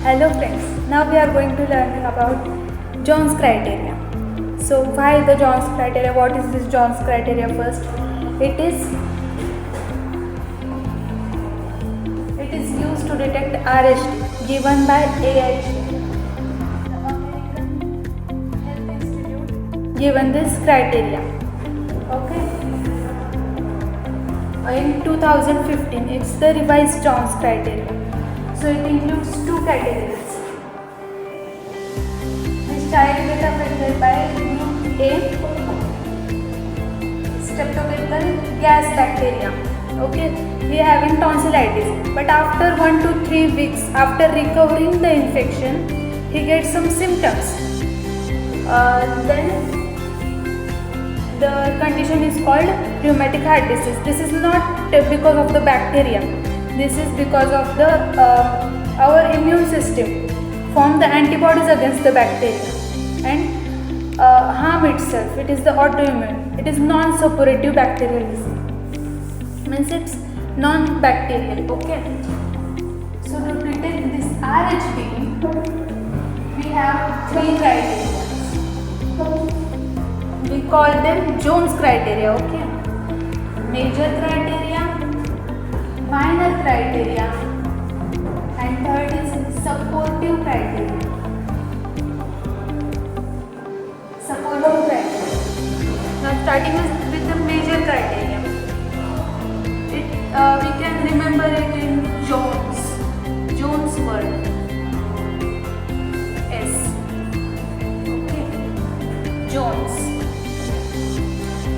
Hello friends, now we are going to learn about Jones criteria. So why the Jones criteria? What is this Jones criteria first? It is used to detect RHD given by AIT. The American Health Institute given this criteria. Okay. In 2015, it's the revised Jones criteria. So it includes two categories. This child get affected by group A, streptococcal gas bacteria. Okay, he having tonsillitis, but after 1 to 3 weeks after recovering the infection, he gets some symptoms. Then the condition is called rheumatic heart disease. This is not because of the bacteria. This is because of the our immune system form the antibodies against the bacteria and harm itself. It is the autoimmune. It is non-suppurative bacterial disease. Means it's non-bacterial. Okay. So to detect this RHD, we have three criteria. We call them Jones criteria. Okay. Major criteria, minor criteria, and third is supportive criteria. Supportive criteria. Now starting with the major criteria. We can remember it in Jones word. S. Okay. Jones.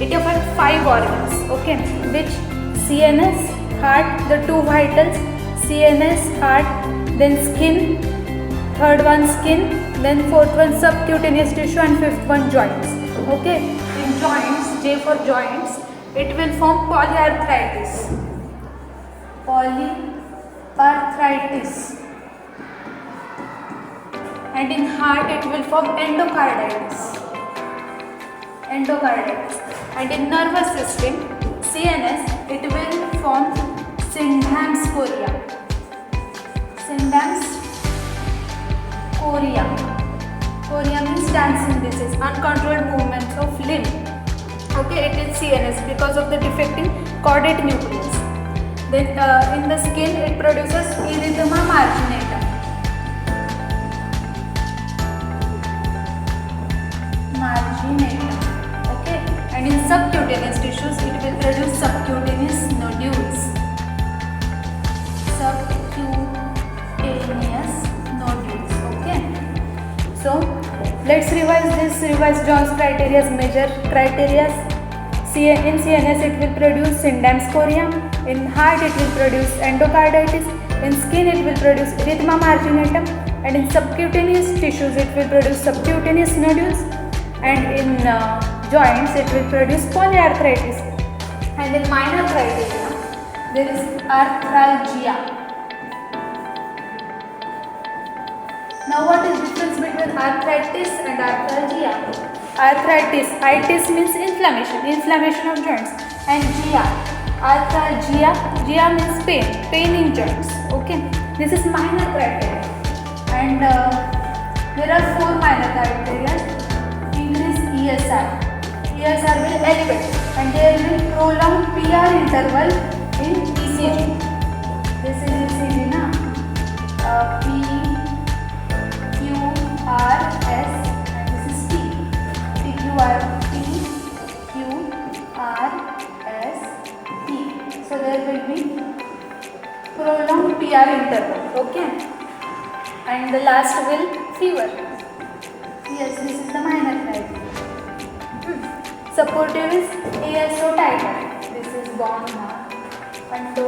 It affects 5 organs. Okay. Which CNS, heart, the two vitals, CNS, heart, then skin, third one skin, then fourth one subcutaneous tissue, and fifth one joints. Okay, in joints, J for joints, it will form polyarthritis. And in heart, it will form endocarditis. And in nervous system, CNS, it will form Sydenham's chorea. Chorea means dancing disease, uncontrolled movements of limb. Okay, it is CNS because of the defect in caudate nucleus. Then in the skin, it produces erythema marginatum. Okay, and in subcutaneous tissues, it will produce subcutaneous nodules. Okay, so let's revise this revised Jones criteria. Major criteria: in CNS it will produce Sydenham's chorea, in heart it will produce endocarditis, in skin it will produce erythema marginatum, and in subcutaneous tissues it will produce subcutaneous nodules, and in joints it will produce polyarthritis. And in minor criteria there is arthralgia. Now what is the difference between arthritis and arthralgia? Arthritis, itis means inflammation of joints, and arthralgia, means pain in joints. Okay, this is minor criteria, and there are 4 minor criteria. Increase ESR will elevate, and there will be prolonged PR interval in ECG. This is ECG, na? PQRS, and this is T. PQRS. So there will be prolonged PR interval. Okay, and the last will fever. Yes, this is the minor criteria. Supportive is ASO titer. This is gone now. Undo.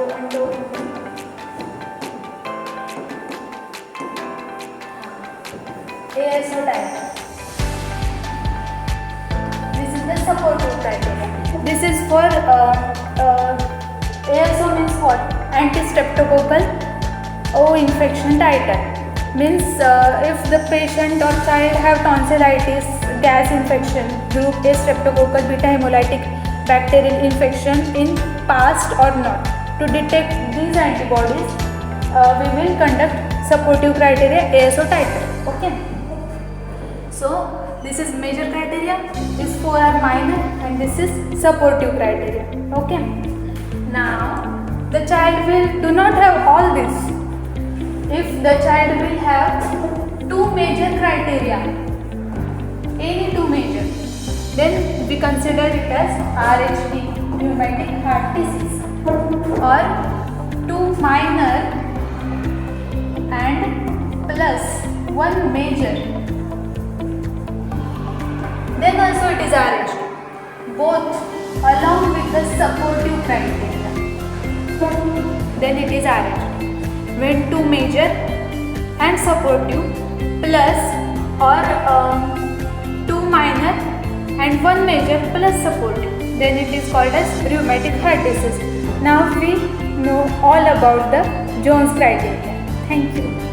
ASO titer. This is the supportive criteria. This is for ASO means what? Anti-streptococcal O infection titer. Means if the patient or child have tonsillitis, gas infection, group A streptococcal beta hemolytic bacterial infection in past or not. To detect these antibodies, we will conduct supportive criteria ASO title. Okay. So this is major criteria, these 4 are minor, and this is supportive criteria. Okay. Now the child will do not have all this. If the child will have 2 major criteria, any 2 major, then we consider it as RHD, rheumatic heart disease, or 2 minor and plus 1 major, then also it is RHD, both along with the supportive criteria, then it is RHD. When 2 major and supportive plus or 2 minor and 1 major plus supportive, then it is called as rheumatic heart disease. Now we know all about the Jones criteria. Thank you.